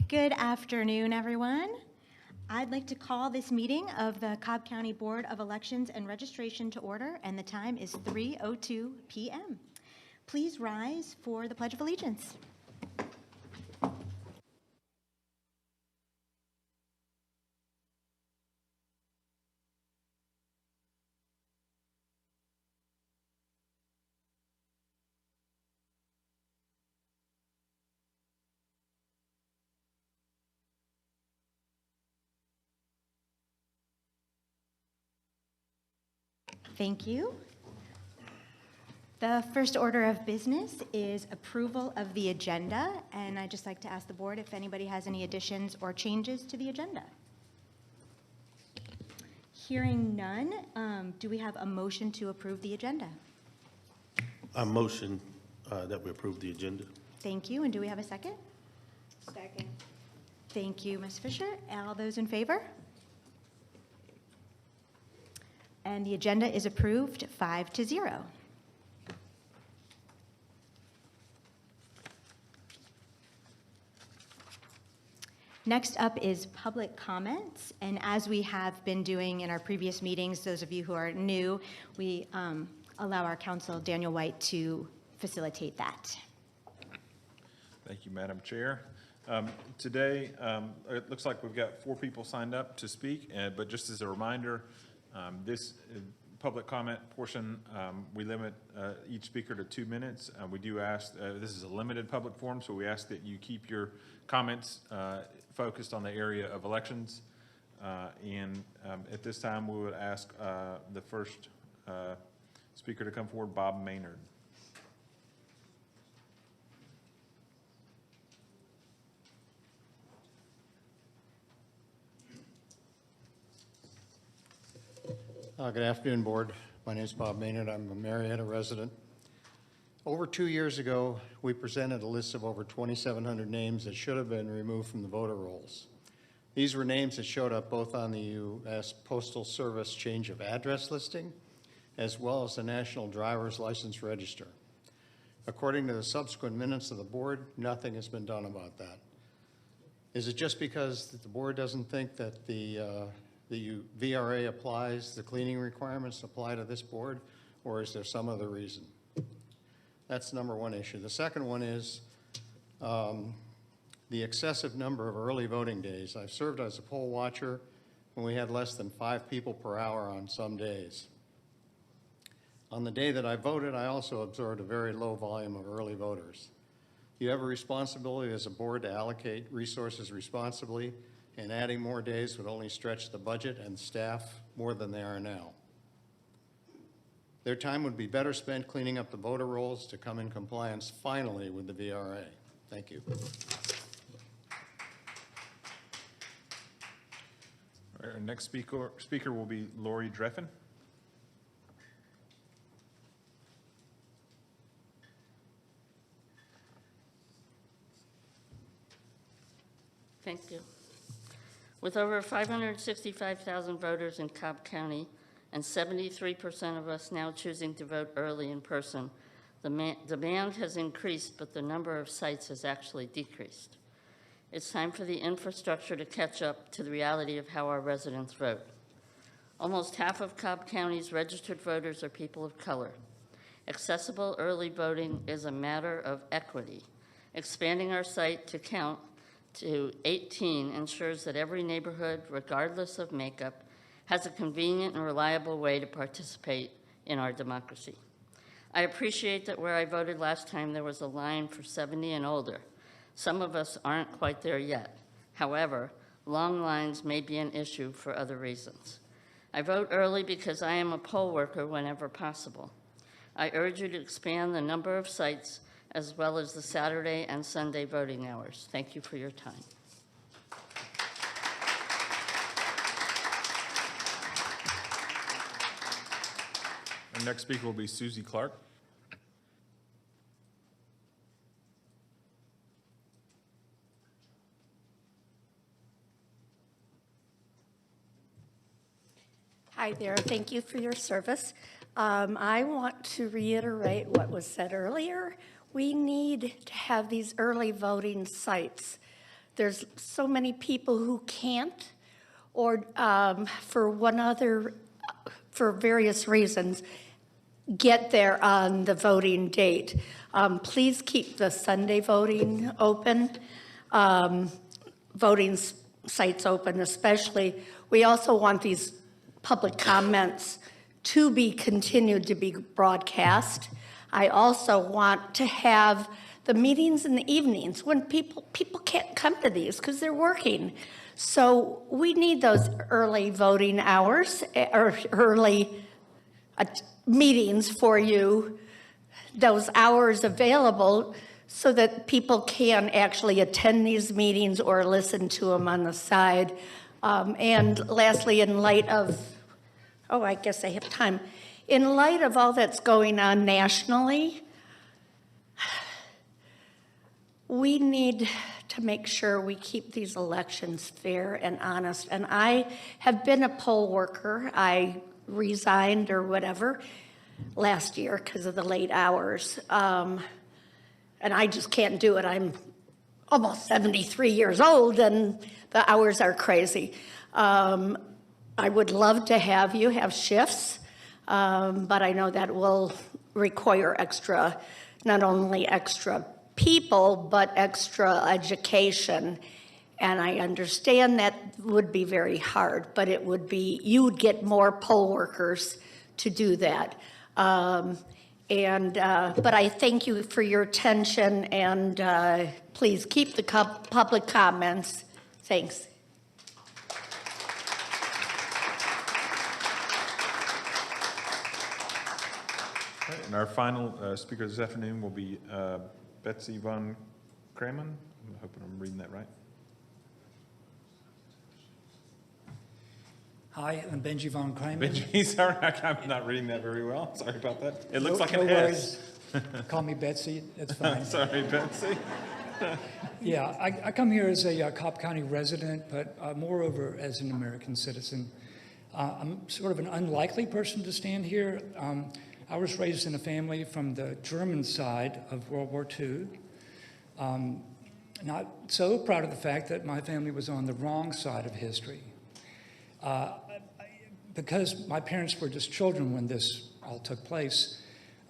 Good afternoon, everyone. I'd like to call this meeting of the Cobb County Board of Elections and Registration to order, and the time is 3:02 p.m. Please rise for the Pledge of Allegiance. Thank you. The first order of business is approval of the agenda, and I'd just like to ask the board if anybody has any additions or changes to the agenda. Hearing none, do we have a motion to approve the agenda? I motion that we approve the agenda. Thank you, and do we have a second? Second. Thank you, Ms. Fisher. All those in favor? And the agenda is approved 5-0. Next up is public comments, and as we have been doing in our previous meetings, those of you who are new, we allow our counsel, Daniel White, to facilitate that. Thank you, Madam Chair. Today, it looks like we've got 4 people signed up to speak, but just as a reminder, this public comment portion, we limit each speaker to 2 minutes. We do ask, this is a limited public forum, so we ask that you keep your comments focused on the area of elections. And at this time, we would ask the first speaker to come forward, Bob Maynard. Good afternoon, Board. My name is Bob Maynard. I'm a Marietta resident. Over 2 years ago, we presented a list of over 2,700 names that should have been removed from the voter rolls. These were names that showed up both on the U.S. Postal Service change of address listing, as well as the National Driver's License Register. According to the subsequent minutes of the Board, nothing has been done about that. Is it just because the Board doesn't think that the VRA applies, the cleaning requirements apply to this board, or is there some other reason? That's number one issue. The second one is the excessive number of early voting days. I've served as a poll watcher when we had less than 5 people per hour on some days. On the day that I voted, I also observed a very low volume of early voters. You have a responsibility as a board to allocate resources responsibly, and adding more days would only stretch the budget and staff more than they are now. Their time would be better spent cleaning up the voter rolls to come in compliance finally with the VRA. Thank you. Our next speaker will be Lori Dreffen. Thank you. With over 565,000 voters in Cobb County and 73% of us now choosing to vote early in person, the demand has increased, but the number of sites has actually decreased. It's time for the infrastructure to catch up to the reality of how our residents vote. Almost half of Cobb County's registered voters are people of color. Accessible early voting is a matter of equity. Expanding our site to count to 18 ensures that every neighborhood, regardless of makeup, has a convenient and reliable way to participate in our democracy. I appreciate that where I voted last time, there was a line for 70 and older. Some of us aren't quite there yet. However, long lines may be an issue for other reasons. I vote early because I am a poll worker whenever possible. I urge you to expand the number of sites as well as the Saturday and Sunday voting hours. Thank you for your time. Our next speaker will be Susie Clark. Hi there, thank you for your service. I want to reiterate what was said earlier. We need to have these early voting sites. there's so many people who can't, or for various reasons, get there on the voting date. Please keep the Sunday voting open, voting sites open especially. We also want these public comments to be continued to be broadcast. I also want to have the meetings in the evenings when people can't come to these because they're working. So we need those early voting hours or early meetings for you, those hours available so that people can actually attend these meetings or listen to them on the side. And lastly, in light of, I guess I have time. In light of all that's going on nationally, we need to make sure we keep these elections fair and honest. And I have been a poll worker. I resigned or whatever last year because of the late hours. And I just can't do it. I'm almost 73 years old and the hours are crazy. I would love to have you have shifts, but I know that will require not only extra people, but extra education. And I understand that would be very hard, but you would get more poll workers to do that. But I thank you for your attention, and please keep the public comments. Thanks. All right, and our final speaker this afternoon will be Betsy von Kramen. I'm hoping I'm reading that right. Hi, I'm Benji von Kramen. Benji, sorry, I'm not reading that very well. Sorry about that. It looks like no an S. worries. Call me Betsy, it's fine. Sorry, Betsy. Yeah, I come here as a Cobb County resident, but moreover as an American citizen. I'm sort of an unlikely person to stand here. I was raised in a family from the German side of World War II. Not so proud of the fact that my family was on the wrong side of history. Because my parents were just children when this all took place,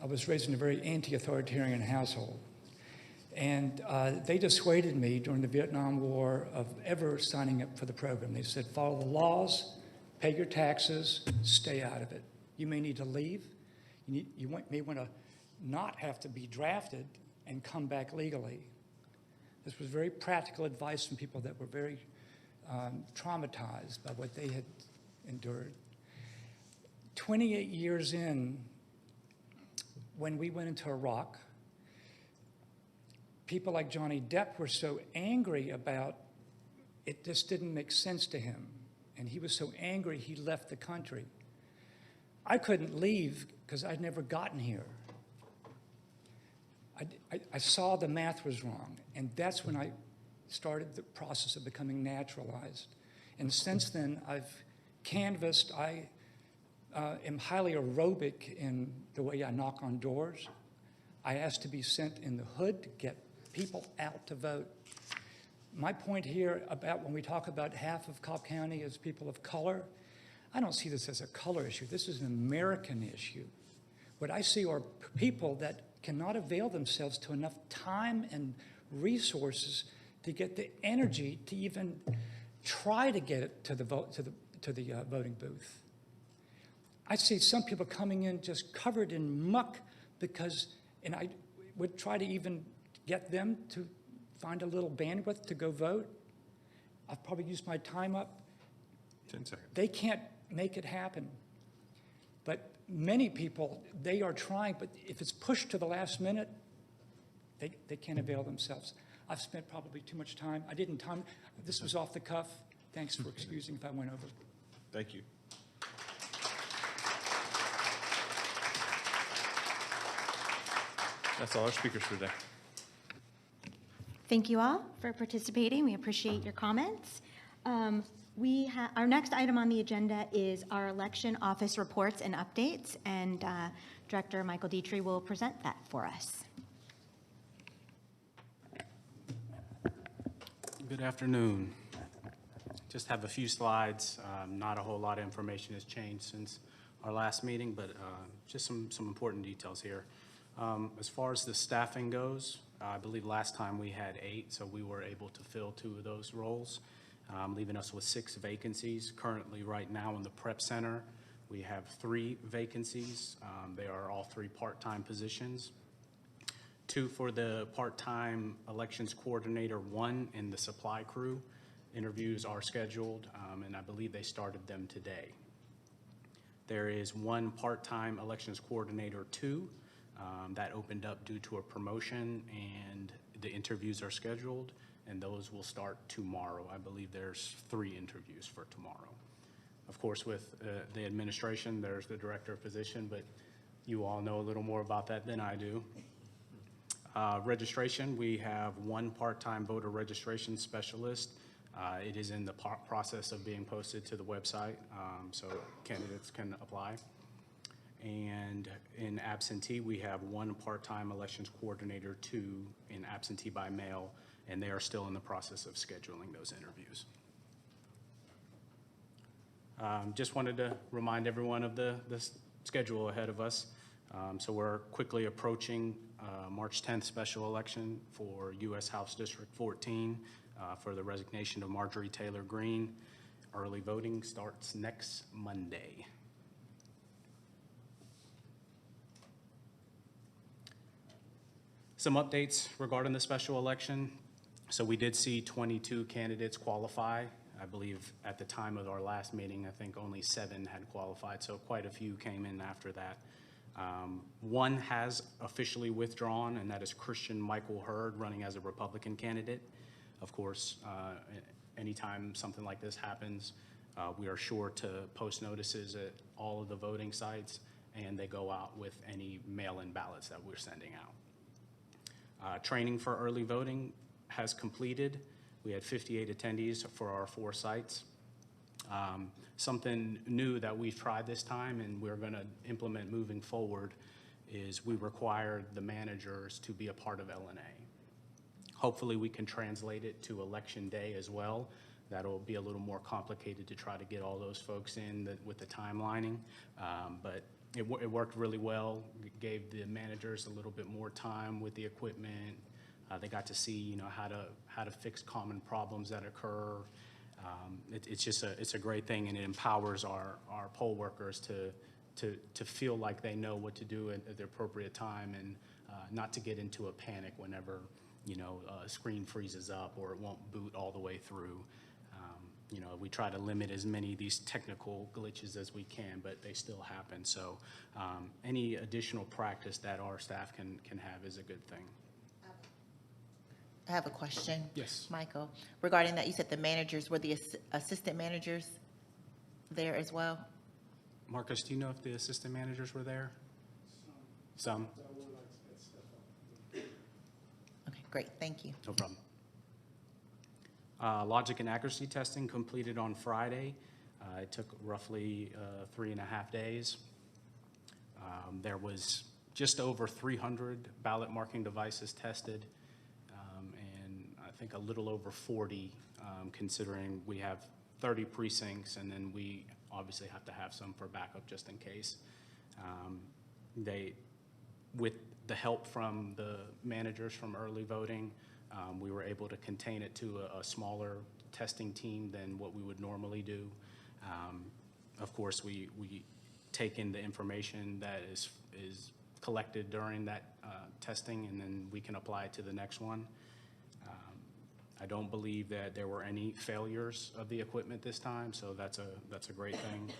I was raised in a very anti-authoritarian household. And they dissuaded me during the Vietnam War of ever signing up for the program. They said, follow the laws, pay your taxes, stay out of it. You may need to leave. You may want to not have to be drafted and come back legally. This was very practical advice from people that were very traumatized by what they had endured. 28 years in, when we went into Iraq, people like Johnny Depp were so angry about it, just didn't make sense to him. And he was so angry he left the country. I couldn't leave because I'd never gotten here. I saw the math was wrong, and that's when I started the process of becoming naturalized. And since then, I've canvassed. I am highly aerobic in the way I knock on doors. I ask to be sent in the hood to get people out to vote. My point here about when we talk about half of Cobb County as people of color, I don't see this as a color issue. This is an American issue. What I see are people that cannot avail themselves to enough time and resources to get the energy to even try to get it to the voting booth. I see some people coming in just covered in muck and I would try to even get them to find a little bandwidth to go vote. I've probably used my time up. 10 seconds. They can't make it happen. But many people, they are trying, but if it's pushed to the last minute, they can't avail themselves. I've spent probably too much time. I didn't time. This was off the cuff. Thanks for excusing if I went over. Thank you. That's all our speakers for today. Thank you all for participating. We appreciate your comments. Our next item on the agenda is our election office reports and updates, and Director Michael Dietrich will present that for us. Good afternoon. Just have a few slides. Not a whole lot of information has changed since our last meeting, but just some important details here. As far as the staffing goes, I believe last time we had 8, so we were able to fill 2 of those roles, leaving us with 6 vacancies. Currently, right now in the prep center, we have 3 vacancies. They are all 3 part-time positions. 2 for the part-time elections coordinator, 1 in the supply crew. Interviews are scheduled, and I believe they started them today. There is 1 part-time elections coordinator, 2, that opened up due to a promotion, and the interviews are scheduled, and those will start tomorrow. I believe there's 3 interviews for tomorrow. Of course, with the administration, there's the director of position, but you all know a little more about that than I do. Registration, we have 1 part-time voter registration specialist. It is in the process of being posted to the website, so candidates can apply. And in absentee, we have 1 part-time elections coordinator, 2 in absentee by mail, and they are still in the process of scheduling those interviews. Just wanted to remind everyone of the schedule ahead of us. So we're quickly approaching March 10th special election for U.S. House District 14 for the resignation of Marjorie Taylor Greene. Early voting starts next Monday. Some updates regarding the special election. So we did see 22 candidates qualify. I believe at the time of our last meeting, I think only 7 had qualified, so quite a few came in after that. 1 has officially withdrawn, and that is Christian Michael Hurd, running as a Republican candidate. Of course, anytime something like this happens, we are sure to post notices at all of the voting sites, and they go out with any mail-in ballots that we're sending out. Training for early voting has completed. We had 58 attendees for our 4 sites. Something new that we've tried this time and we're going to implement moving forward is we required the managers to be a part of LNA. Hopefully we can translate it to election day as well. That'll be a little more complicated to try to get all those folks in with the timelining, but it worked really well. It gave the managers a little bit more time with the equipment. They got to see, how to fix common problems that occur. It's a great thing, and it empowers our poll workers to feel like they know what to do at the appropriate time, and not to get into a panic whenever a screen freezes up or it won't boot all the way through. We try to limit as many of these technical glitches as we can, but they still happen. So any additional practice that our staff can have is a good thing. I have a question. Yes. Michael, regarding that, you said the managers, were the assistant managers there as well? Marcus, do you know if the assistant managers were there? Some? Okay, great, thank you. No problem. Logic and accuracy testing completed on Friday. It took roughly 3.5 days. There was just over 300 ballot marking devices tested, and I think a little over 40, considering we have 30 precincts, and then we obviously have to have some for backup just in case. With the help from the managers from early voting, we were able to contain it to a smaller testing team than what we would normally do. Of course, we take in the information that is collected during that testing, and then we can apply it to the next one. I don't believe that there were any failures of the equipment this time, so that's a great thing.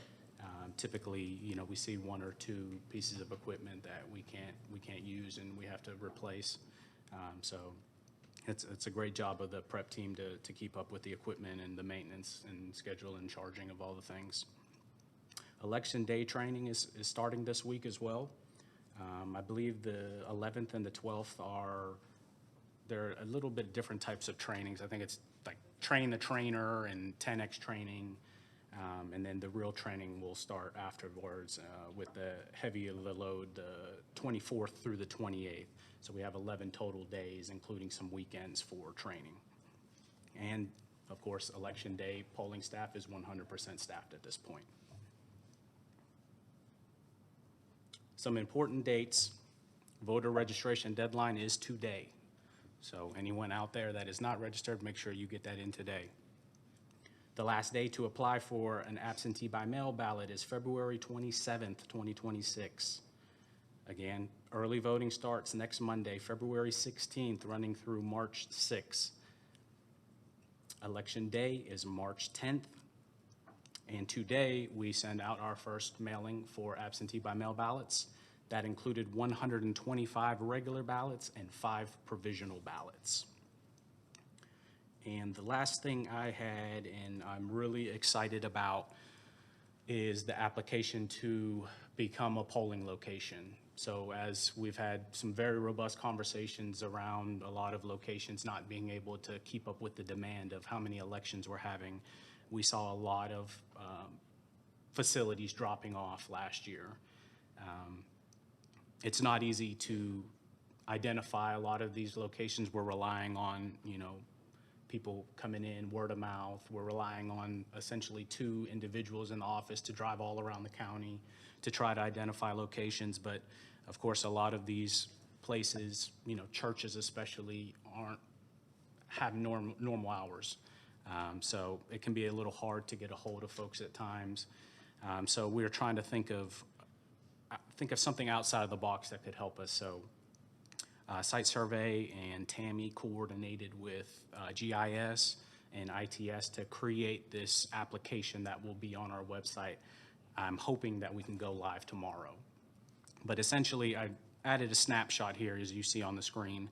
Typically, we see 1 or 2 pieces of equipment that we can't use and we have to replace. So it's a great job of the prep team to keep up with the equipment and the maintenance and schedule and charging of all the things. Election day training is starting this week as well. I believe the 11th and the 12th they're a little bit different types of trainings. I think it's like train the trainer and 10X training, and then the real training will start afterwards with the heavy of the load, the 24th through the 28th. So we have 11 total days, including some weekends for training. And of course, election day polling staff is 100% staffed at this point. Some important dates. Voter registration deadline is today. So anyone out there that is not registered, make sure you get that in today. The last day to apply for an absentee by mail ballot is February 27th, 2026. Again, early voting starts next Monday, February 16th, running through March 6th. Election day is March 10th. And today, we send out our first mailing for absentee by mail ballots. That included 125 regular ballots and 5 provisional ballots. And the last thing I had, and I'm really excited about, is the application to become a polling location. So as we've had some very robust conversations around a lot of locations not being able to keep up with the demand of how many elections we're having, we saw a lot of facilities dropping off last year. It's not easy to identify a lot of these locations. We're relying on, people coming in, word of mouth. We're relying on essentially 2 individuals in the office to drive all around the county to try to identify locations. But of course, a lot of these places, churches especially, have normal hours. So it can be a little hard to get a hold of folks at times. So we're trying to think of something outside of the box that could help us. So Site Survey and Tammy coordinated with GIS and ITS to create this application that will be on our website. I'm hoping that we can go live tomorrow. But essentially, I added a snapshot here, as you see on the screen.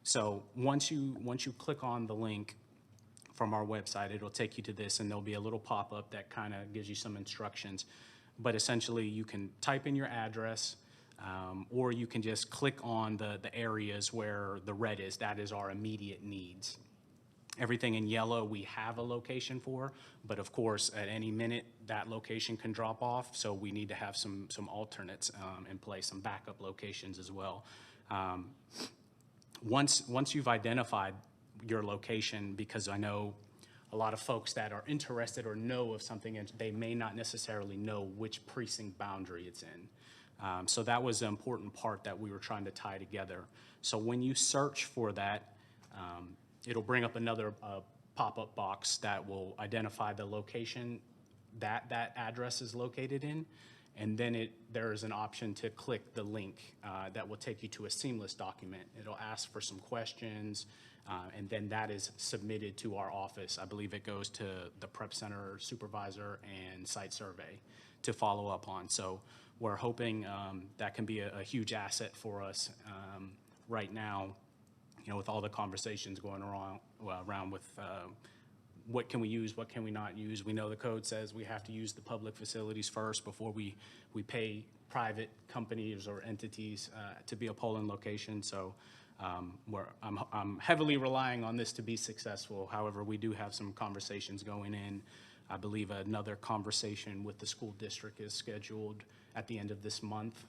So once you click on the link from our website, it'll take you to this, and there'll be a little pop-up that kind of gives you some instructions. But essentially, you can type in your address, or you can just click on the areas where the red is. That is our immediate needs. Everything in yellow we have a location for, but of course, at any minute, that location can drop off, so we need to have some alternates in place, some backup locations as well. Once you've identified your location, because I know a lot of folks that are interested or know of something, and they may not necessarily know which precinct boundary it's in. So that was an important part that we were trying to tie together. So when you search for that, it'll bring up another pop-up box that will identify the location that address is located in. And then there is an option to click the link that will take you to a seamless document. It'll ask for some questions, and then that is submitted to our office. I believe it goes to the prep center supervisor and site survey to follow up on. So we're hoping that can be a huge asset for us right now, with all the conversations going around with what can we use, what can we not use. We know the code says we have to use the public facilities first before we pay private companies or entities to be a polling location. So I'm heavily relying on this to be successful. However, we do have some conversations going in. I believe another conversation with the school district is scheduled at the end of this month.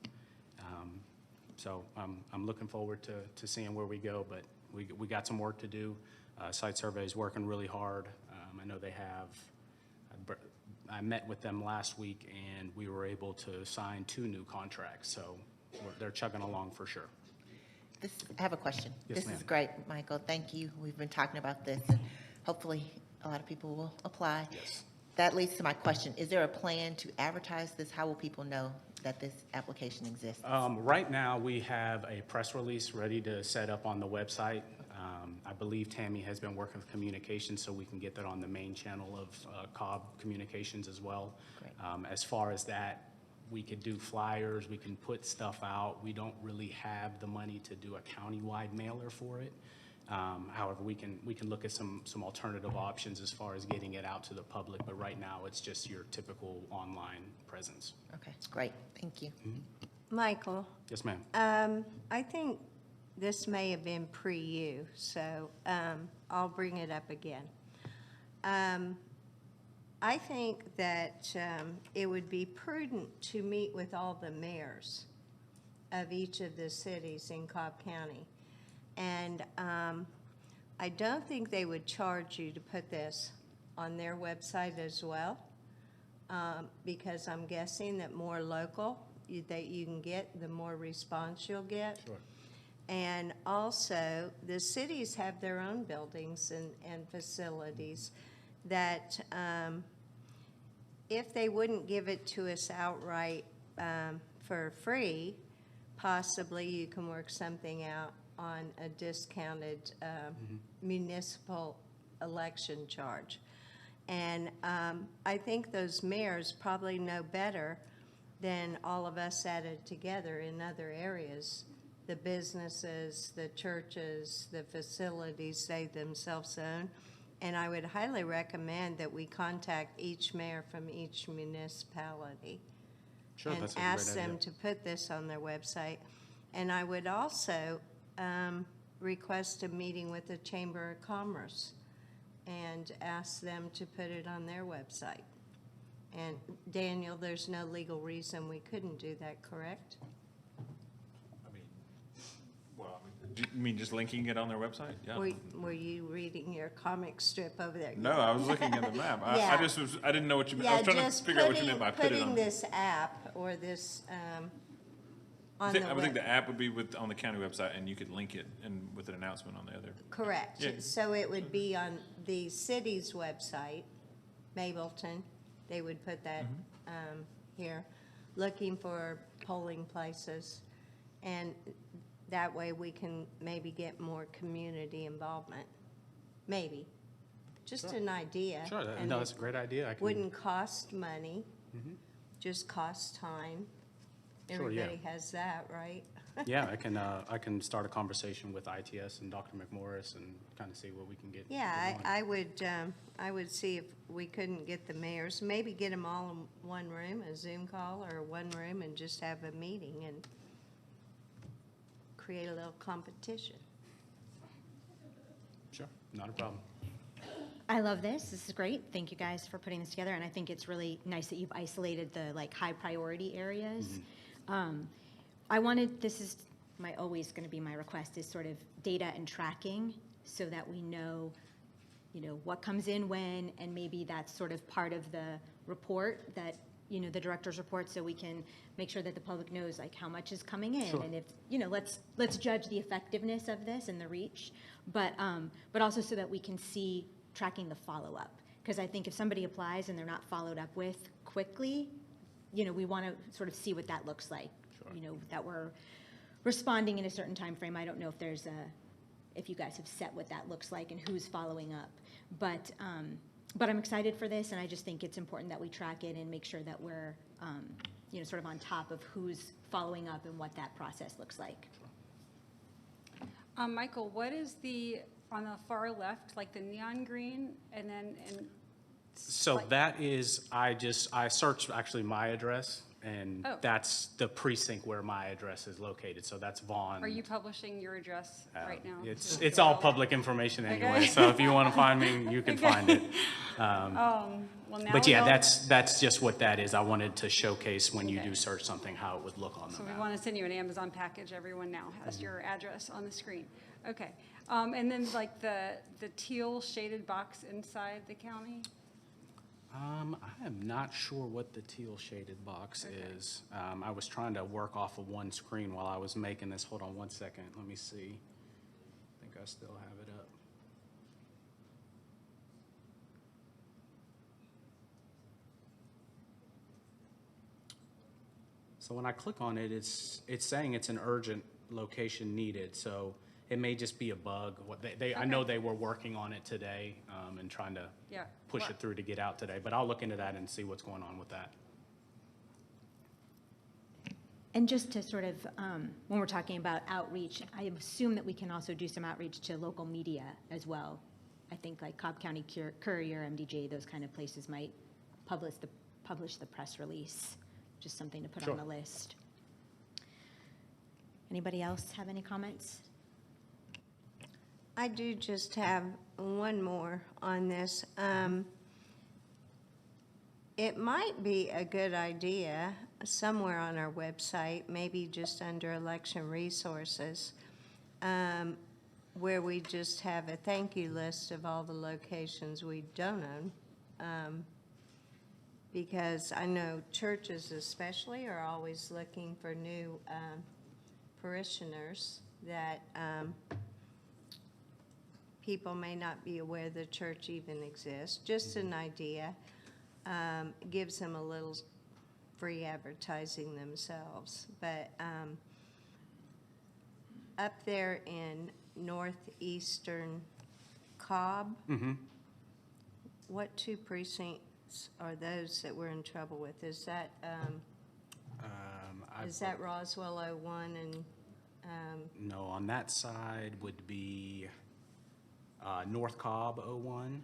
So I'm looking forward to seeing where we go, but we got some work to do. Site Survey is working really hard. I know they have. I met with them last week, and we were able to sign 2 new contracts. So they're chugging along for sure. I have a question. Yes, This ma'am. is great, Michael. Thank you. We've been talking about this, and hopefully a lot of people will apply. Yes. That leads to my question. Is there a plan to advertise this? How will people know that this application exists? Right now, we have a press release ready to set up on the website. I believe Tammy has been working with communications, so we can get that on the main channel of Cobb Communications as well. Great. As far as that, we could do flyers, we can put stuff out. We don't really have the money to do a countywide mailer for it. However, we can look at some alternative options as far as getting it out to the public, but right now, it's just your typical online presence. Okay, great. Thank you. Michael, Yes, ma'am. I think this may have been pre-you, so I'll bring it up again. I think that it would be prudent to meet with all the mayors of each of the cities in Cobb County. And I don't think they would charge you to put this on their website as well, because I'm guessing that more local that you can get, the more response you'll get. Sure. And also, the cities have their own buildings and facilities that, if they wouldn't give it to us outright for free, possibly you can work something out on a discounted municipal election charge. And I think those mayors probably know better than all of us added together in other areas. The businesses, the churches, the facilities they themselves own. And I would highly recommend that we contact each mayor from each municipality Sure, and that's a great ask them idea. to put this on their website. And I would also request a meeting with the Chamber of Commerce and ask them to put it on their website. And Daniel, there's no legal reason we couldn't do that, correct? I mean, well, do you mean just linking it on their website? Yeah. Were you reading your comic strip over there? No, I was looking at the map. I Yeah. just was, I didn't know what you meant. I Yeah, was trying to just figure out what you meant by put it putting on. this app or this I on think, the I would think web. the app would be on the county website, and you could link it and with an announcement on the other. Correct. Yeah. So it would be on the city's website, Mableton. They would put that here, looking for polling places. And that way we can maybe get more community involvement. Maybe. Just an idea. Sure, And no, it that's a great idea. I can- wouldn't cost money, just cost time. Sure, yeah. Everybody has that, right? Yeah, I can start a conversation with ITS and Dr. McMorris and kind of see what we can get. Yeah, going. I would see if we couldn't get the mayors, maybe get them all in one room, a Zoom call or one room, and just have a meeting and create a little competition. Sure, not a problem. I love this. This is great. Thank you guys for putting this together. And I think it's really nice that you've isolated the like high priority areas. This is always going to be my request is sort of data and tracking so that we know, what comes in when, and maybe that's sort of part of the report that, the director's report, so we can make sure that the public knows like how much is coming in. Sure. And if, let's judge the effectiveness of this and the reach, but also so that we can see tracking the follow-up. Because I think if somebody applies and they're not followed up with quickly, we want to sort of see what that looks like. Sure. That we're responding in a certain time frame. I don't know if if you guys have set what that looks like and who's following up. But I'm excited for this, and I just think it's important that we track it and make sure that we're, sort of on top of who's following up and what that process looks like. Michael, what is on the far left, like the neon green, and then, So like- that is, I searched actually my address, and Oh. that's the precinct where my address is located, so that's Vaughn. are you publishing your address right now? It's all public information anyway, Okay. so if you want to find me, you can find it. Well, now But yeah, we'll- that's just what that is. I wanted to showcase when you do search something, how it would look on the So we map. want to send you an Amazon package. Everyone now has Mm-hmm. your address on the screen. Okay. And then like the teal shaded box inside the county? I am not sure what the teal shaded box is. I was trying to work off of one screen while I was making this. Hold on one second, let me see. I think I still have it up. So when I click on it, it's saying it's an urgent location needed, so it may just be a bug. I know they were working on it today, and trying to Yeah. push Well- it through to get out today, but I'll look into that and see what's going on with that. And just to sort of, when we're talking about outreach, I assume that we can also do some outreach to local media as well. I think like Cobb County Courier, MDJ, those kind of places might publish the press release, just something to put on Sure. the list. Anybody else have any comments? I do just have one more on this. It might be a good idea somewhere on our website, maybe just under election resources, where we just have a thank you list of all the locations we don't own. Because I know churches especially are always looking for new parishioners that people may not be aware the church even exists. Just an idea. Gives them a little free advertising themselves. But up there in northeastern Cobb, what two precincts are those that we're in trouble with? Is that Roswell 01 and? No, on that side would be North Cobb 01.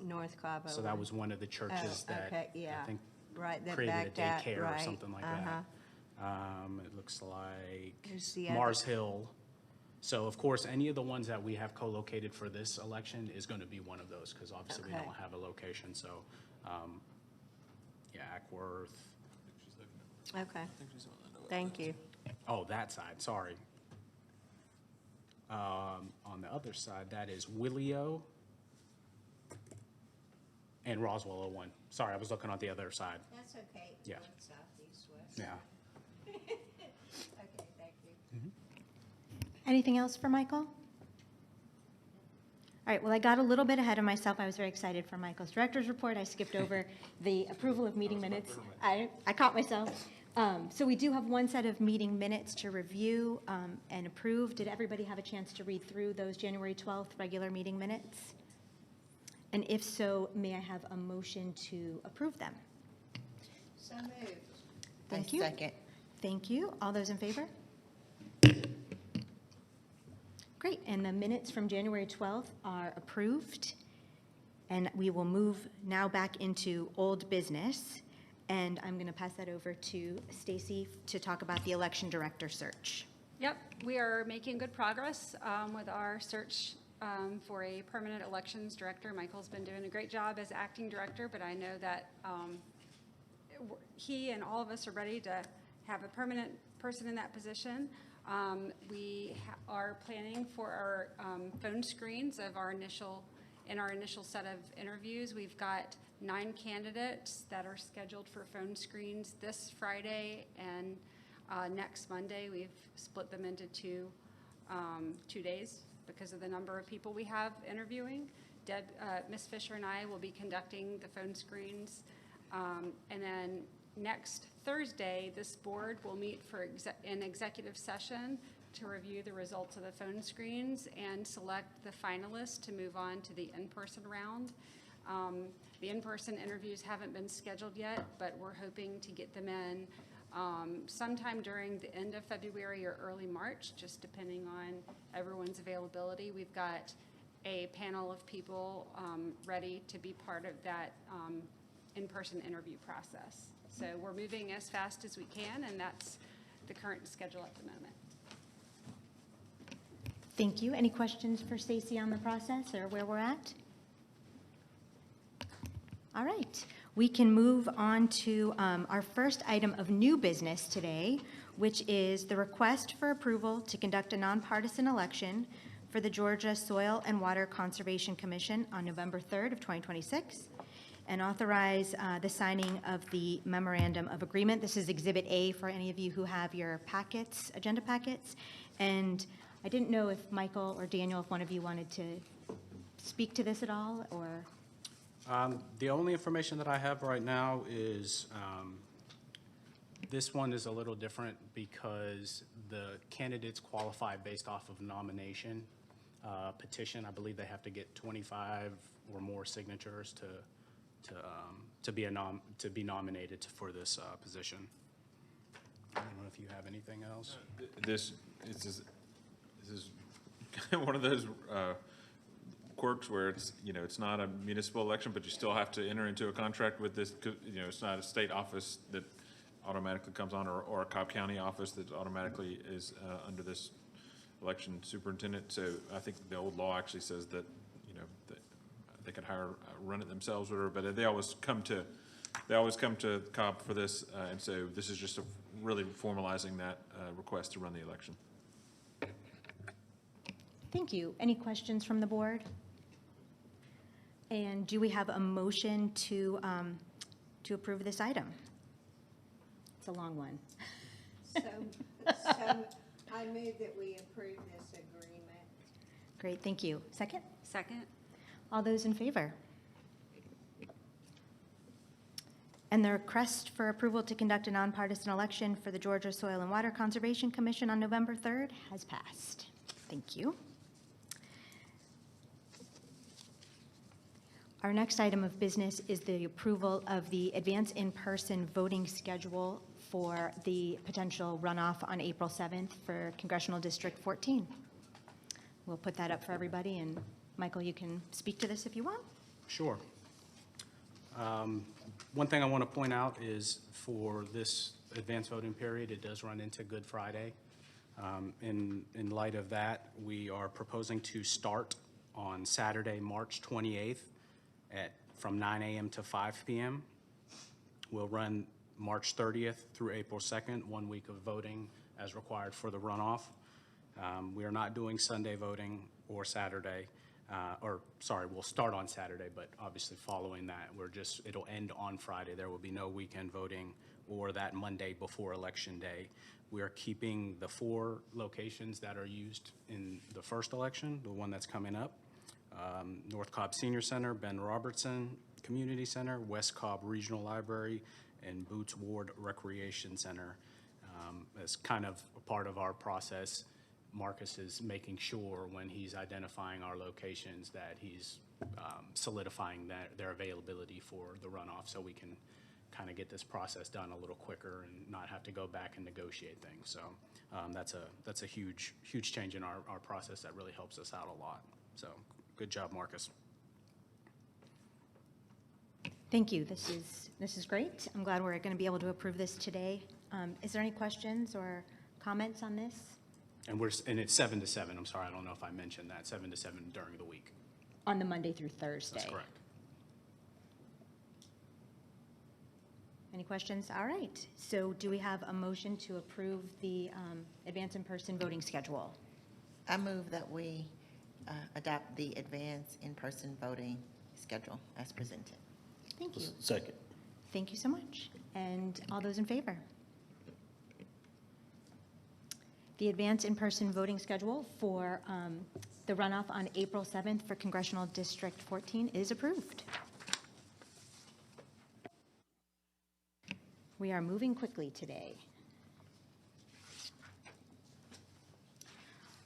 North Cobb 01. So that was one of the churches Oh, that okay, yeah. I think Right, that created a backed out, daycare or right, something like uh-huh. that. It looks like Who's the other? Mars Hill. So of course, any of the ones that we have co-located for this election is going to be one of those, because obviously we Okay. don't have a location. So, yeah, Ackworth. Okay, thank you. Oh, that side, sorry. On the other side, that is Willio and Roswell 01. Sorry, I was looking on the other side. That's okay. Yeah. North, south, east, west. Yeah. Okay, thank you. Anything else for Michael? All right, well, I got a little bit ahead of myself. I was very excited for Michael's director's report. I skipped over the approval of meeting minutes. I caught myself. So we do have one set of meeting minutes to review and approve. Did everybody have a chance to read through those January 12th regular meeting minutes? And if so, may I have a motion to approve them? So moved. Thank I you. second. Thank you. All those in favor? Great, and the minutes from January 12th are approved. And we will move now back into old business. And I'm going to pass that over to Stacy to talk about the election director search. Yep, we are making good progress with our search for a permanent elections director. Michael's been doing a great job as acting director, but I know that he and all of us are ready to have a permanent person in that position. We are planning for our phone screens of our initial set of interviews. We've got 9 candidates that are scheduled for phone screens this Friday and next Monday. We've split them into two days because of the number of people we have interviewing. Ms. Fisher and I will be conducting the phone screens. And then next Thursday, this board will meet for an executive session to review the results of the phone screens and select the finalists to move on to the in-person round. The in-person interviews haven't been scheduled yet, but we're hoping to get them in sometime during the end of February or early March, just depending on everyone's availability. We've got a panel of people ready to be part of that in-person interview process. So we're moving as fast as we can, and that's the current schedule at the moment. Thank you. Any questions for Stacy on the process or where we're at? All right, we can move on to our first item of new business today, which is the request for approval to conduct a nonpartisan election for the Georgia Soil and Water Conservation Commission on November 3rd of 2026, and authorize the signing of the memorandum of agreement. This is Exhibit A for any of you who have your packets, agenda packets. And I didn't know if Michael or Daniel, if one of you wanted to speak to this at all, or? The only information that I have right now is this one is a little different because the candidates qualify based off of nomination petition. I believe they have to get 25 or more signatures to be nominated for this position. I don't know if you have anything else. This is one of those quirks where it's, it's not a municipal election, but you still have to enter into a contract with this, it's not a state office that automatically comes on, or a Cobb County office that automatically is under this election superintendent. So I think the old law actually says that, that they could run it themselves, or whatever, but they always come to Cobb for this, and so this is just really formalizing that request to run the election. Thank you. Any questions from the board? And do we have a motion to approve this item? It's a long one. So I move that we approve this agreement. Great, thank you. Second? Second? All those in favor? And the request for approval to conduct a nonpartisan election for the Georgia Soil and Water Conservation Commission on November 3rd has passed. Thank you. Our next item of business is the approval of the advance in-person voting schedule for the potential runoff on April 7th for Congressional District 14. We'll put that up for everybody, and Michael, you can speak to this if you want. Sure. One thing I want to point out is for this advanced voting period, it does run into Good Friday. In light of that, we are proposing to start on Saturday, March 28th from 9 a.m. to 5 p.m. We'll run March 30th through April 2nd, 1 week of voting as required for the runoff. We are not doing Sunday voting or Saturday. We'll start on Saturday, but obviously following that, it'll end on Friday. There will be no weekend voting or that Monday before Election Day. We are keeping the 4 locations that are used in the first election, the one that's coming up. North Cobb Senior Center, Ben Robertson Community Center, West Cobb Regional Library, and Boots Ward Recreation Center. As kind of a part of our process, Marcus is making sure when he's identifying our locations that he's solidifying their availability for the runoff, so we can kind of get this process done a little quicker and not have to go back and negotiate things. So that's a huge change in our process that really helps us out a lot. So good job, Marcus. Thank you. This is great. I'm glad we're going to be able to approve this today. Is there any questions or comments on this? And it's 7 to 7. I'm sorry, I don't know if I mentioned that. 7 to 7 during the week. On the Monday through Thursday? That's correct. Any questions? All right. So do we have a motion to approve the advance in-person voting schedule? I move that we adopt the advance in-person voting schedule as presented. Thank you. Second. Thank you so much. And all those in favor? The advance in-person voting schedule for the runoff on April 7th for Congressional District 14 is approved. We are moving quickly today.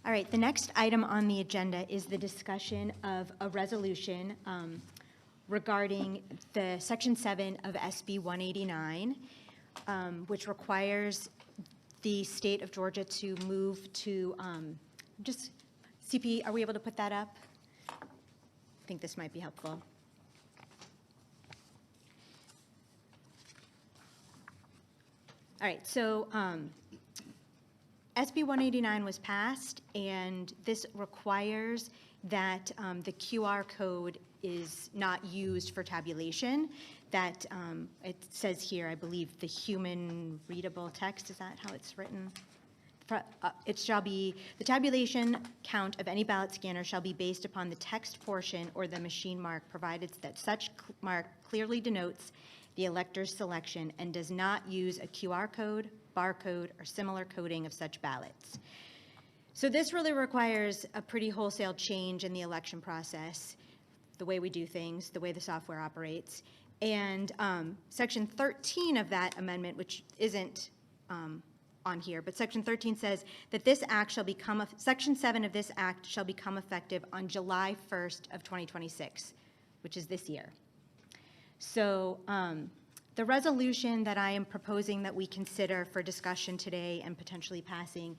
All right, the next item on the agenda is the discussion of a resolution regarding the Section 7 of SB 189, which requires the state of Georgia to move to, CP, are we able to put that up? I think this might be helpful. All right, so SB 189 was passed, and this requires that the QR code is not used for tabulation, that it says here, I believe, the human readable text, is that how it's written? It shall be, the tabulation count of any ballot scanner shall be based upon the text portion or the machine mark, provided that such mark clearly denotes the elector's selection and does not use a QR code, barcode, or similar coding of such ballots. So this really requires a pretty wholesale change in the election process, the way we do things, the way the software operates. And Section 13 of that amendment, which isn't on here, but Section 13 says that this act shall become, Section 7 of this act shall become effective on July 1st of 2026, which is this year. So the resolution that I am proposing that we consider for discussion today and potentially passing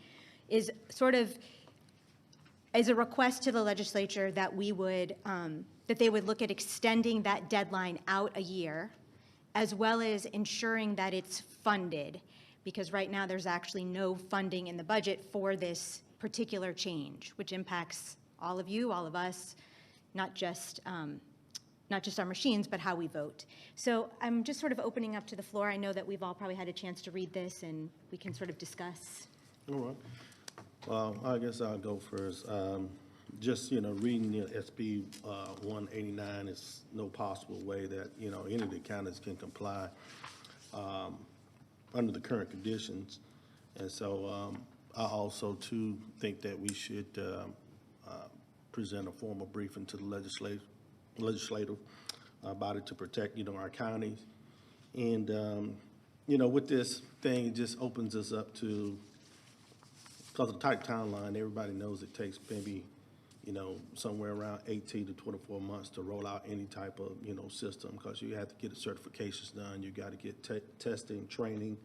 is sort of as a request to the legislature that we would, that they would look at extending that deadline out a year, as well as ensuring that it's funded, because right now there's actually no funding in the budget for this particular change, which impacts all of you, all of us, not just our machines, but how we vote. So I'm just sort of opening up to the floor. I know that we've all probably had a chance to read this, and we can sort of discuss. All right. Well, I guess I'll go first. just, reading the SB 189 is no possible way that, any of the counties can comply under the current conditions. And so I also, too, think that we should present a formal briefing to the legislative body to protect, our counties. And, with this thing, it just opens us up to, because of the tight timeline, everybody knows it takes maybe, somewhere around 18 to 24 months to roll out any type of, system, because you have to get the certifications done, you got to get testing, training,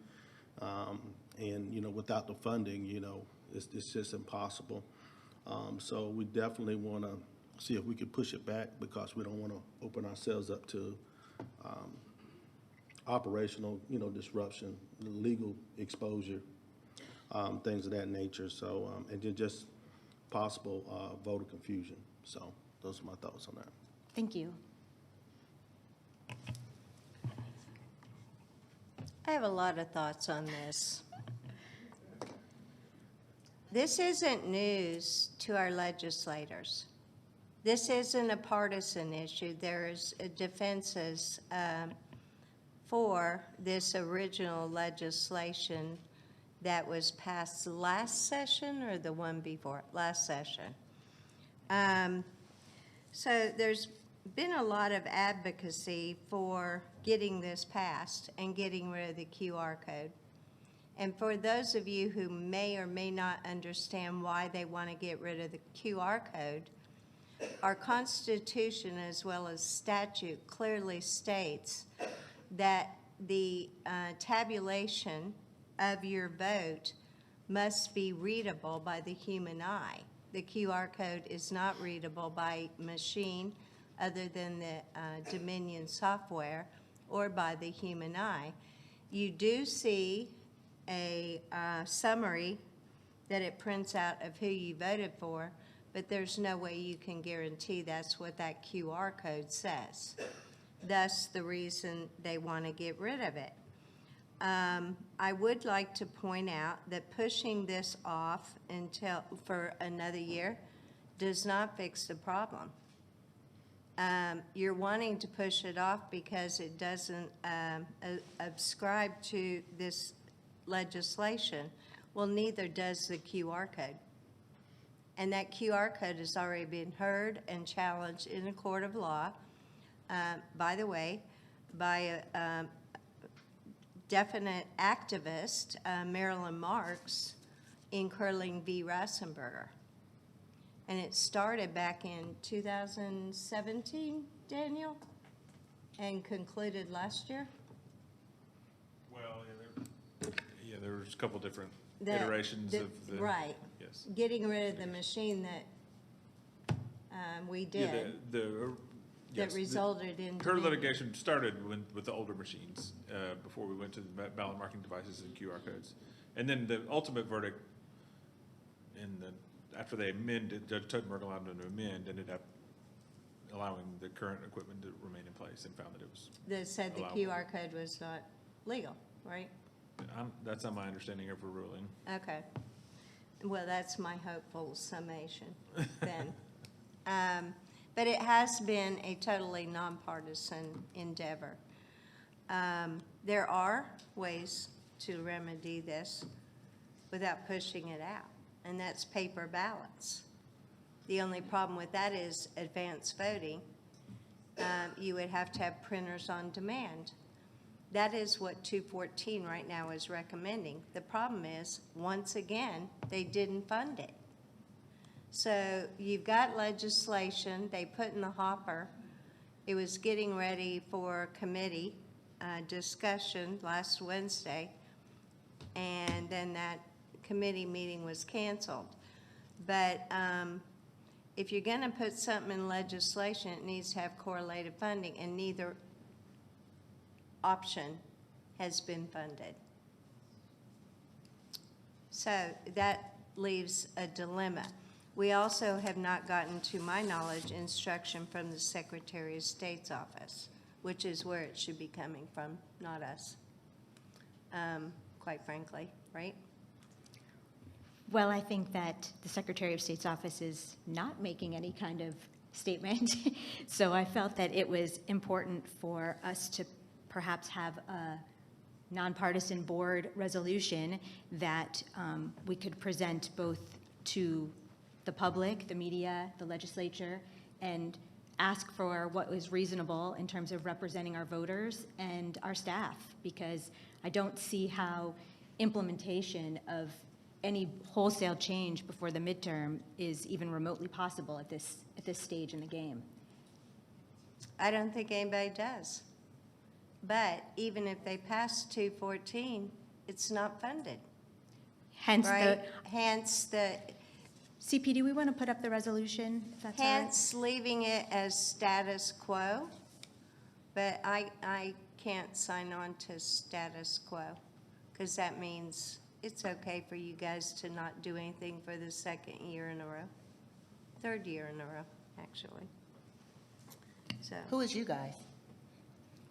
and, without the funding, it's just impossible. So we definitely want to see if we can push it back, because we don't want to open ourselves up to operational, disruption, legal exposure, things of that nature. So, and then just possible voter confusion. So those are my thoughts on that. Thank you. I have a lot of thoughts on this. This isn't news to our legislators. This isn't a partisan issue. There's defenses for this original legislation that was passed last session, or the one before, last session. So there's been a lot of advocacy for getting this passed and getting rid of the QR code. And for those of you who may or may not understand why they want to get rid of the QR code, our Constitution as well as statute clearly states that the tabulation of your vote must be readable by the human eye. The QR code is not readable by machine other than the Dominion software or by the human eye. You do see a summary that it prints out of who you voted for, but there's no way you can guarantee that's what that QR code says. Thus, the reason they want to get rid of it. I would like to point out that pushing this off for another year does not fix the problem. You're wanting to push it off because it doesn't subscribe to this legislation. Well, neither does the QR code. And that QR code has already been heard and challenged in a court of law, by the way, by a definite activist, Marilyn Marks, in Curling v. Rassenberger. And it started back in 2017, Daniel, and concluded last year? Well, there was a couple different iterations of the. Right. Yes. Getting rid of the machine that we did. Yes, that resulted in. Her litigation started with the older machines before we went to the ballot marking devices and QR codes. And then the ultimate verdict, after they amended, Judge Totenberg allowed them to amend, ended up allowing the current equipment to remain in place and found that it was. That said the allowable. QR code was not legal, right? That's not my understanding of her ruling. Okay. Well, that's my hopeful summation then. But it has been a totally nonpartisan endeavor. There are ways to remedy this without pushing it out, and that's paper ballots. The only problem with that is advance voting. You would have to have printers on demand. That is what 214 right now is recommending. The problem is, once again, they didn't fund it. So you've got legislation they put in the hopper. It was getting ready for committee discussion last Wednesday, and then that committee meeting was canceled. But if you're going to put something in legislation, it needs to have correlated funding, and neither option has been funded. So that leaves a dilemma. We also have not gotten, to my knowledge, instruction from the Secretary of State's office, which is where it should be coming from, not us, quite frankly, right? Well, I think that the Secretary of State's office is not making any kind of statement. So I felt that it was important for us to perhaps have a nonpartisan board resolution that we could present both to the public, the media, the legislature, and ask for what was reasonable in terms of representing our voters and our staff, because I don't see how implementation of any wholesale change before the midterm is even remotely possible at this stage in the game. I don't think anybody does. But even if they pass 214, it's not funded, Hence right? Hence the, CP, do we want to put up the resolution, if that's all right? hence leaving it as status quo. But I can't sign on to status quo, because that means it's okay for you guys to not do anything for the second year in a row, third year in a row, actually. So, Who is you guys?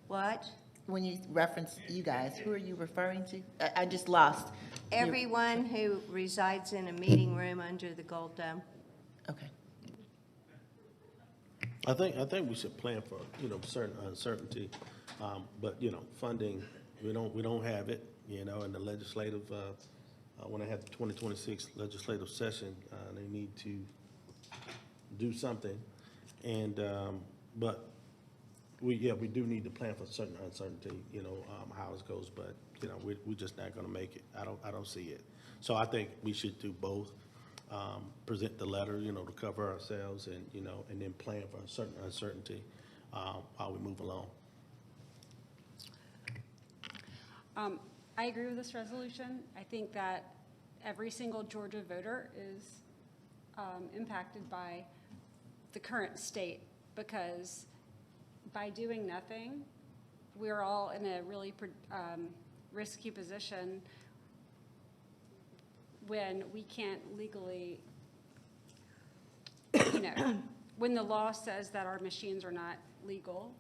what? When you reference you guys, who are you referring to? I just lost. Everyone who resides in a meeting room under the Gold Dome. Okay. I think we should plan for, certain uncertainty, but, funding, we don't have it, and the legislative, when they have the 2026 legislative session, they need to do something, and, but we do need to plan for certain uncertainty, how it goes, but, we're just not gonna make it. I don't see it. So I think we should do both, present the letter, to cover ourselves and, and then plan for a certain uncertainty, while we move along. I agree with this resolution. I think that every single Georgia voter is impacted by the current state, because by doing nothing, we're all in a really risky position when we can't legally, when the law says that our machines are not legal,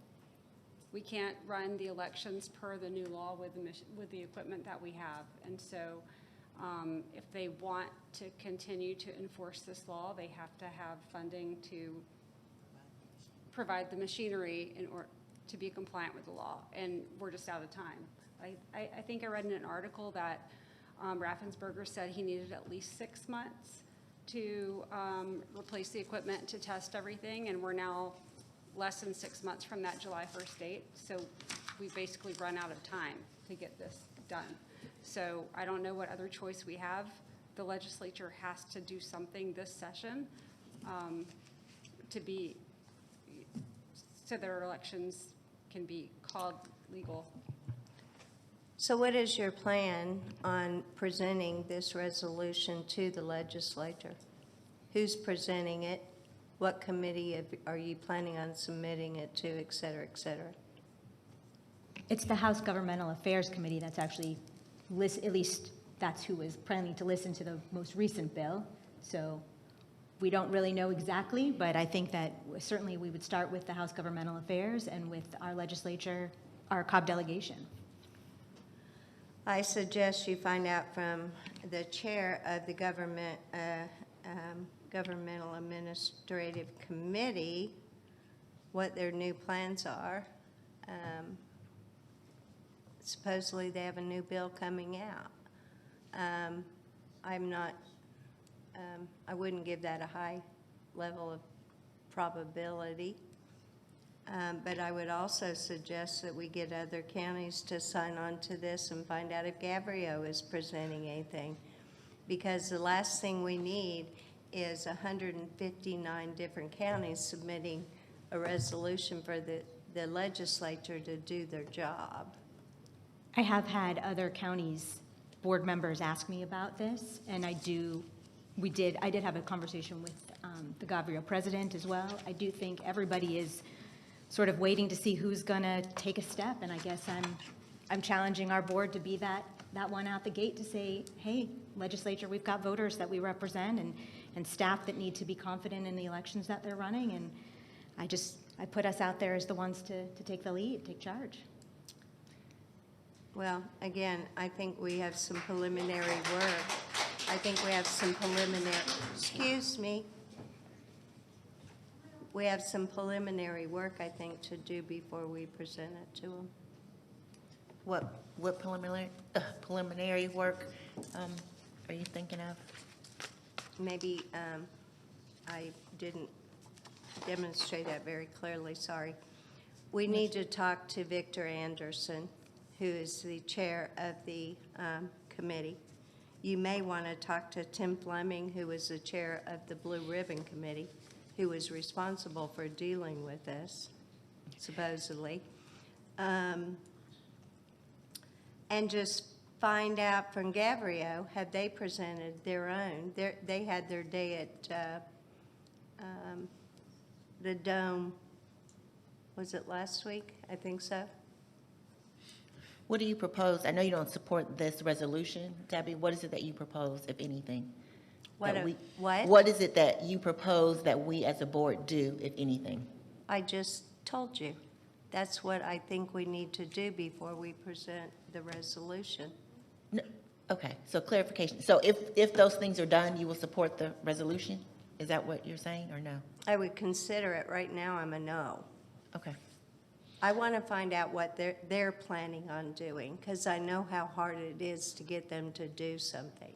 we can't run the elections per the new law with the equipment that we have. And so if they want to continue to enforce this law, they have to have funding to provide the machinery in order to be compliant with the law, and we're just out of time. I think I read in an article that Raffensperger said he needed at least 6 months to replace the equipment to test everything, and we're now less than 6 months from that July 1st date, so we've basically run out of time to get this done. So I don't know what other choice we have. The legislature has to do something this session so that our elections can be called legal. So what is your plan on presenting this resolution to the legislature? Who's presenting it? What committee are you planning on submitting it to, et cetera, et cetera? It's the House Governmental Affairs Committee that's actually, at least that's who is planning to listen to the most recent bill. So we don't really know exactly, but I think that certainly we would start with the House Governmental Affairs and with our legislature, our Cobb delegation. I suggest you find out from the chair of the Governmental Administrative Committee what their new plans are. Supposedly they have a new bill coming out. I wouldn't give that a high level of probability. But I would also suggest that we get other counties to sign on to this and find out if Gabrielle is presenting anything. Because the last thing we need is 159 different counties submitting a resolution for the legislature to do their job. I have had other counties' board members ask me about this, and I did have a conversation with the Gabrielle president as well. I do think everybody is sort of waiting to see who's going to take a step, and I guess I'm challenging our board to be that one out the gate to say, hey, legislature, we've got voters that we represent and staff that need to be confident in the elections that they're running, and I put us out there as the ones to take the lead, take charge. Well, again, I think we have some preliminary work I think we have some preliminary, excuse me. We have some preliminary work, I think, to do before we present it to them. What preliminary work are you thinking of? Maybe I didn't demonstrate that very clearly, sorry. We need to talk to Victor Anderson, who is the chair of the committee. You may want to talk to Tim Fleming, who is the chair of the Blue Ribbon Committee, who is responsible for dealing with this, supposedly. And just find out from Gavrio, have they presented their own? They had their day at the Dome, was it last week? I think so. What do you propose? I know you don't support this resolution, Debbie. What is it that you propose, if anything? What? What is it that you propose that we as a board do, if anything? I just told you. That's what I think we need to do before we present the resolution. No, okay, so clarification. So if those things are done, you will support the resolution? Is that what you're saying, or no? I would consider it. Right now, I'm a no. Okay. I want to find out what they're planning on doing, because I know how hard it is to get them to do something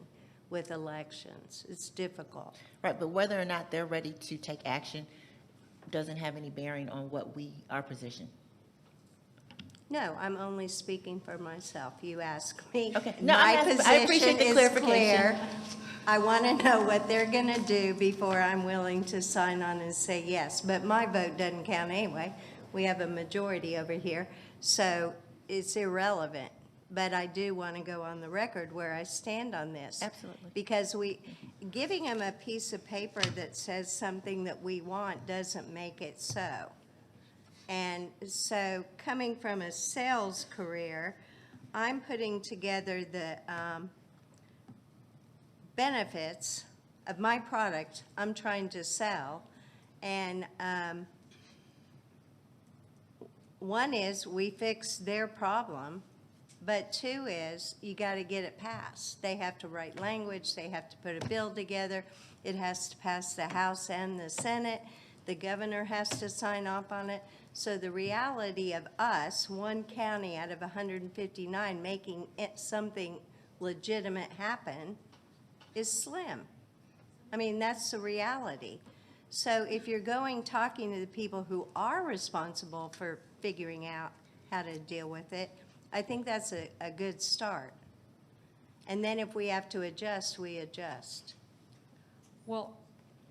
with elections. It's difficult. Right, but whether or not they're ready to take action doesn't have any bearing on our position. No, I'm only speaking for myself. You ask me. Okay. No, My I appreciate position the is clarification. clear. I want to know what they're going to do before I'm willing to sign on and say yes. But my vote doesn't count anyway. We have a majority over here, so it's irrelevant. But I do want to go on the record where I stand on this. Absolutely. Because giving them a piece of paper that says something that we want doesn't make it so. And so coming from a sales career, I'm putting together the benefits of my product I'm trying to sell. And one is we fix their problem, but two is you got to get it passed. They have to write language, they have to put a bill together, it has to pass the House and the Senate, the governor has to sign off on it. So the reality of us, one county out of 159, making something legitimate happen is slim. I mean, that's the reality. So if you're talking to the people who are responsible for figuring out how to deal with it, I think that's a good start. And then if we have to adjust, we adjust. Well,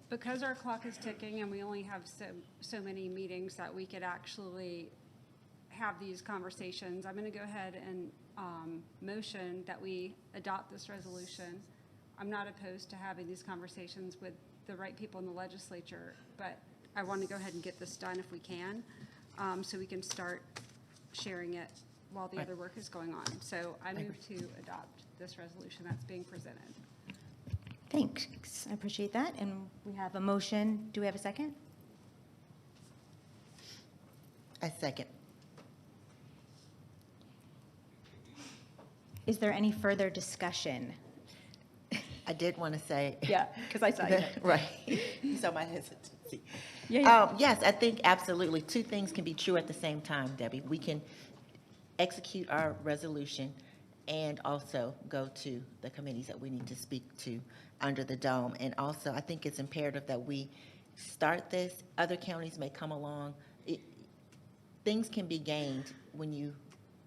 because our clock is ticking and we only have so many meetings that we could actually have these conversations, I'm going to go ahead and motion that we adopt this resolution. I'm not opposed to having these conversations with the right people in the legislature, but I want to go ahead and get this done if we can, so we can start sharing it while the other work is going on. So I move to adopt this resolution that's being presented. Thanks, I appreciate that. And we have a motion. Do we have a second? I second. Is there any further discussion? I did want to say. Yeah, because I saw you. Right. You saw my hesitancy. Yeah. Yes, I think absolutely. Two things can be true at the same time, Debbie. We can execute our resolution and also go to the committees that we need to speak to under the dome. And also, I think it's imperative that we start this. Other counties may come along. Things can be gained when you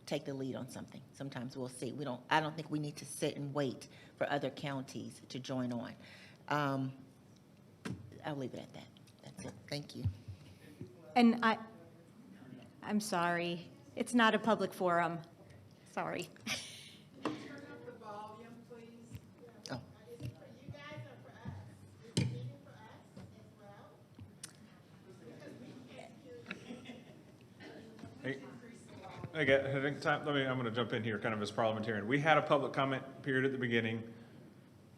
take the lead on something. Sometimes we'll see. I don't think we need to sit and wait for other counties to join on. I'll leave it at that. That's it. Thank you. And I'm sorry. It's not a public forum. Sorry. Oh. I think I'm going to jump in here kind of as parliamentarian. We had a public comment period at the beginning.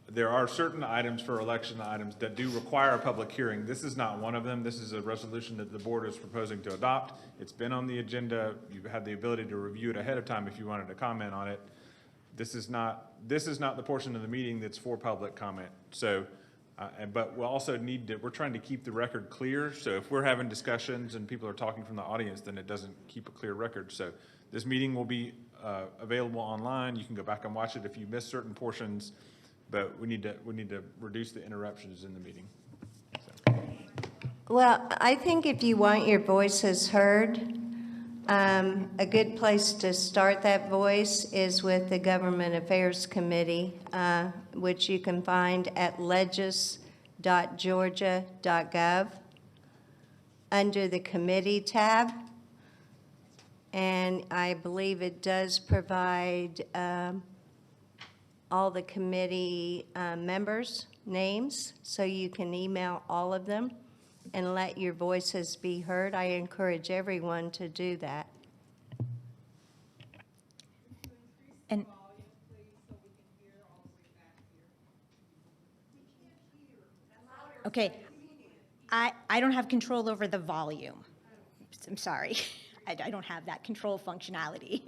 There are certain items for election items that do require a public hearing. This is not one of them. This is a resolution that the board is proposing to adopt. It's been on the agenda. You've had the ability to review it ahead of time if you wanted to comment on it. this is not the portion of the meeting that's for public comment. So, but we'll also we're trying to keep the record clear. So if we're having discussions and people are talking from the audience, then it doesn't keep a clear record. So this meeting will be available online. You can go back and watch it if you missed certain portions, but we need to reduce the interruptions in the meeting. Well, I think if you want your voices heard, a good place to start that voice is with the Government Affairs Committee, which you can find at legis.georgia.gov under the committee tab. And I believe it does provide all the committee members' names, so you can email all of them and let your voices be heard. I encourage everyone to do that. And okay, I don't have control over the volume. I'm sorry. I don't have that control functionality.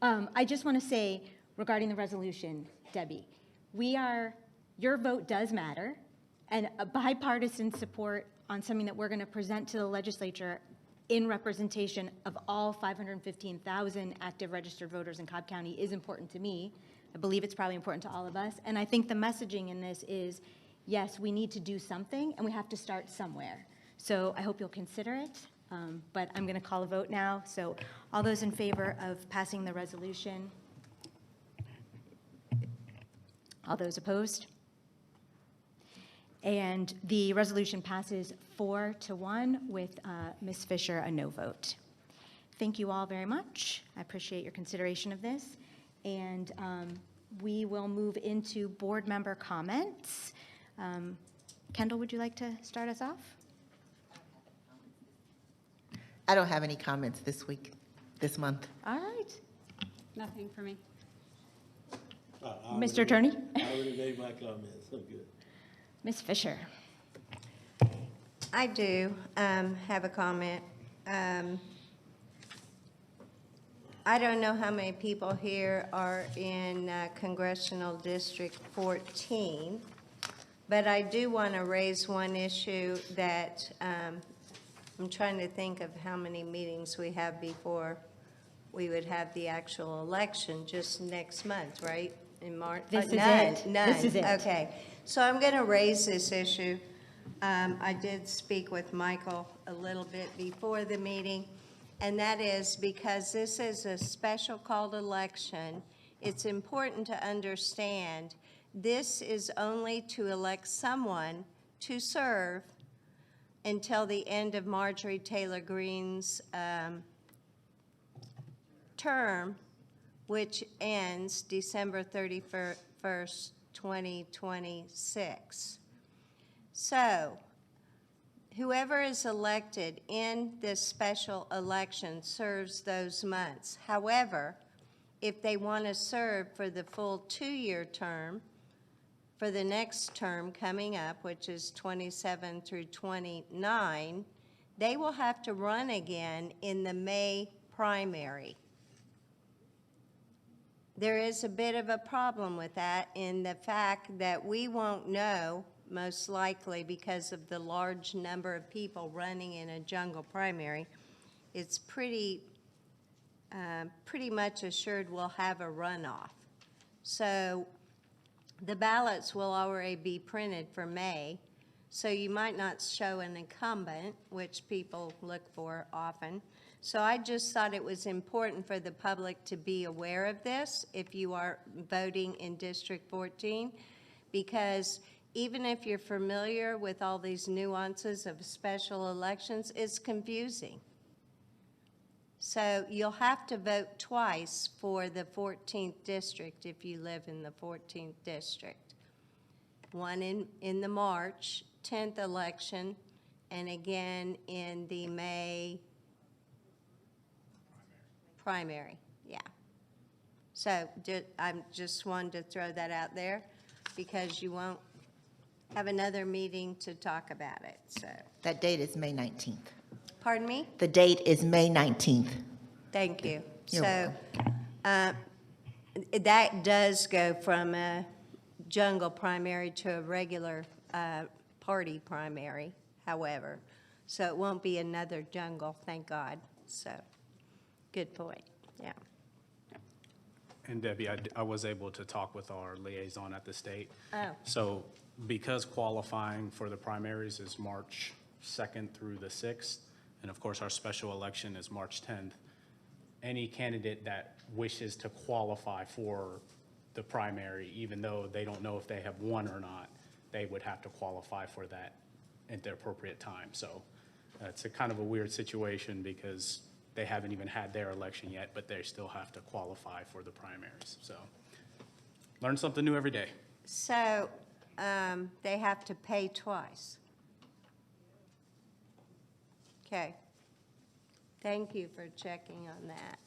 I just want to say regarding the resolution, Debbie, your vote does matter, and a bipartisan support on something that we're going to present to the legislature in representation of all 515,000 active registered voters in Cobb County is important to me. I believe it's probably important to all of us. And I think the messaging in this is, yes, we need to do something, and we have to start somewhere. So I hope you'll consider it. But I'm going to call a vote now. So all those in favor of passing the resolution? All those opposed? And the resolution passes 4-1 with Ms. Fisher a no vote. Thank you all very much. I appreciate your consideration of this. And we will move into board member comments. Kendall, would you like to start us off? I don't have any comments this month. All right. Nothing for me. Mr. Attorney? I already made my comments. I'm good. Ms. Fisher? I do have a comment. I don't know how many people here are in Congressional District 14, but I do want to raise one issue that I'm trying to think of how many meetings we have before we would have the actual election, just next month, right? In March? This is None, it. None. This is it. Okay. So I'm going to raise this issue. I did speak with Michael a little bit before the meeting, and that is because this is a special called election. It's important to understand this is only to elect someone to serve until the end of Marjorie Taylor Greene's term, which ends December 31st, 2026. So whoever is elected in this special election serves those months. However, if they want to serve for the full 2-year term, for the next term coming up, which is 27 through 29, they will have to run again in the May primary. There is a bit of a problem with that in the fact that we won't know, most likely because of the large number of people running in a jungle primary. It's pretty much assured we'll have a runoff. So the ballots will already be printed for May, so you might not show an incumbent, which people look for often. So I just thought it was important for the public to be aware of this if you are voting in District 14, because even if you're familiar with all these nuances of special elections, it's confusing. So you'll have to vote twice for the 14th district if you live in the 14th district. One in the March 10th election, and again in the May primary, yeah. So I just wanted to throw that out there because you won't have another meeting to talk about it, so. That date is May 19th. Pardon me? The date is May 19th. Thank you. You're So that does go from a jungle primary to a regular party primary, however. So it won't be another jungle, thank God. So, good point, yeah. And Debbie, I was able to talk with our liaison at the state. Oh. So because qualifying for the primaries is March 2nd through the 6th, and of course our special election is March 10th, any candidate that wishes to qualify for the primary, even though they don't know if they have won or not, they would have to qualify for that at the appropriate time. So it's a kind of a weird situation because they haven't even had their election yet, but they still have to qualify for the primaries. So learn something new every day. So they have to pay twice. Okay. Thank you for checking on that.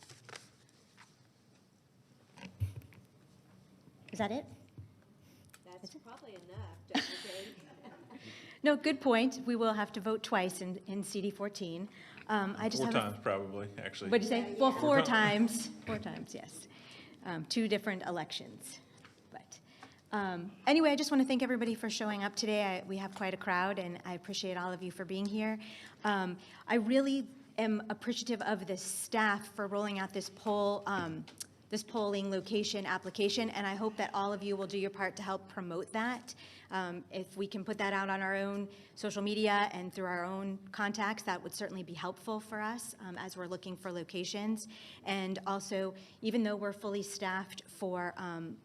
Is that it? That's probably enough, don't you think? No, good point. We will have to vote twice in CD 14. I just 4 have times probably, actually. What'd you say? Well, 4 times. 4 times, yes. 2 different elections. But anyway, I just want to thank everybody for showing up today. We have quite a crowd, and I appreciate all of you for being here. I really am appreciative of the staff for rolling out this polling location application, and I hope that all of you will do your part to help promote that. If we can put that out on our own social media and through our own contacts, that would certainly be helpful for us as we're looking for locations. And also, even though we're fully staffed for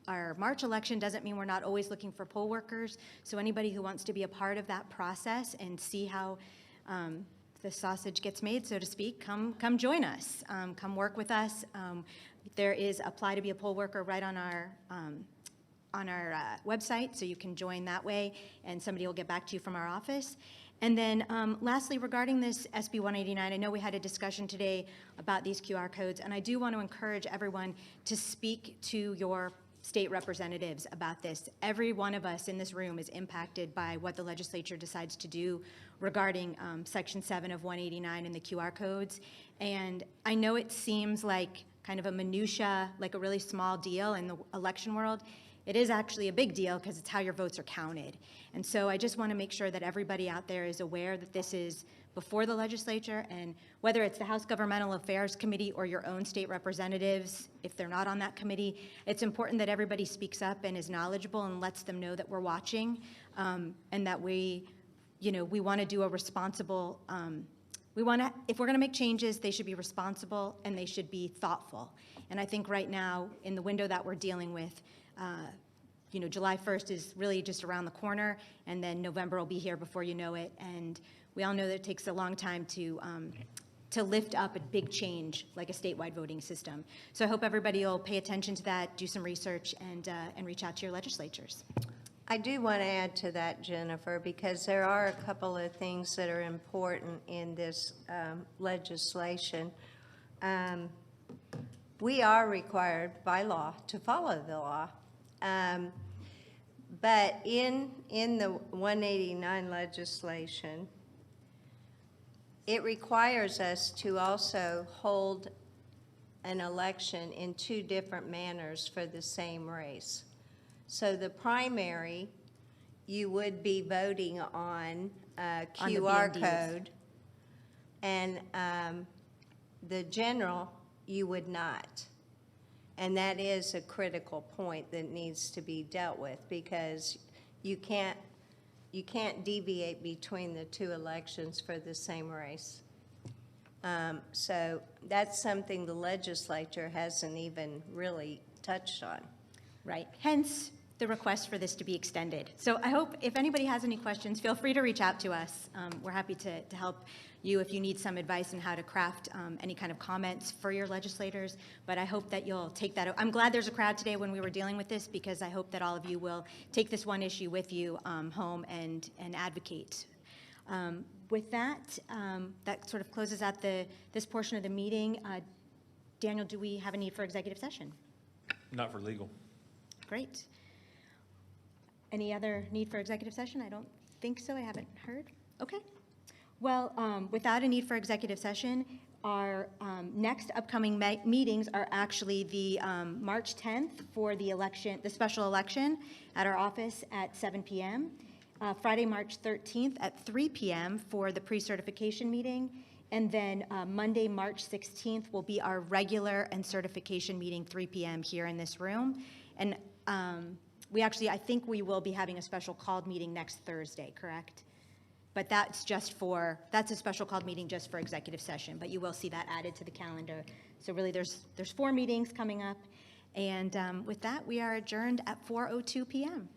our March election, doesn't mean we're not always looking for poll workers. So anybody who wants to be a part of that process and see how the sausage gets made, so to speak, come join us. Come work with us. There is apply to be a poll worker right on our website, so you can join that way, and somebody will get back to you from our office. And then lastly, regarding this SB 189, I know we had a discussion today about these QR codes, and I do want to encourage everyone to speak to your state representatives about this. Every one of us in this room is impacted by what the legislature decides to do regarding Section 7 of 189 and the QR codes. And I know it seems like kind of a minutia, like a really small deal in the election world. It is actually a big deal because it's how your votes are counted. And so I just want to make sure that everybody out there is aware that this is before the legislature, and whether it's the House Governmental Affairs Committee or your own state representatives, if they're not on that committee, it's important that everybody speaks up and is knowledgeable and lets them know that we're watching, and that we want to do a responsible, if we're going to make changes, they should be responsible and they should be thoughtful. And I think right now, in the window that we're dealing with, July 1st is really just around the corner, and then November will be here before you know it. And we all know that it takes a long time to lift up a big change like a statewide voting system. So I hope everybody will pay attention to that, do some research, and reach out to your legislatures. I do want to add to that, Jennifer, because there are a couple of things that are important in this legislation. We are required by law to follow the law. But in the 189 legislation, it requires us to also hold an election in 2 different manners for the same race. So the primary, you would be voting on a QR code, and the general, you would not. And that is a critical point that needs to be dealt with, because you can't deviate between the 2 elections for the same race. So that's something the legislature hasn't even really touched on. Right. Hence the request for this to be extended. So I hope if anybody has any questions, feel free to reach out to us. We're happy to help you if you need some advice on how to craft any kind of comments for your legislators. But I hope that you'll take that. I'm glad there's a crowd today when we were dealing with this, because I hope that all of you will take this one issue with you home and advocate. With that, that sort of closes out this portion of the meeting. Daniel, do we have a need for executive session? Not for legal. Great. Any other need for executive session? I don't think so. I haven't heard. Okay. Well, without a need for executive session, our next upcoming meetings are actually the March 10th for the election, the special election at our office at 7 PM. Friday, March 13th at 3 PM for the pre-certification meeting. And then Monday, March 16th will be our regular and certification meeting, 3 PM here in this room. And we actually, I think we will be having a special called meeting next Thursday, correct? But that's a special called meeting just for executive session, but you will see that added to the calendar. So really, there's 4 meetings coming up. And with that, we are adjourned at 4:02 PM.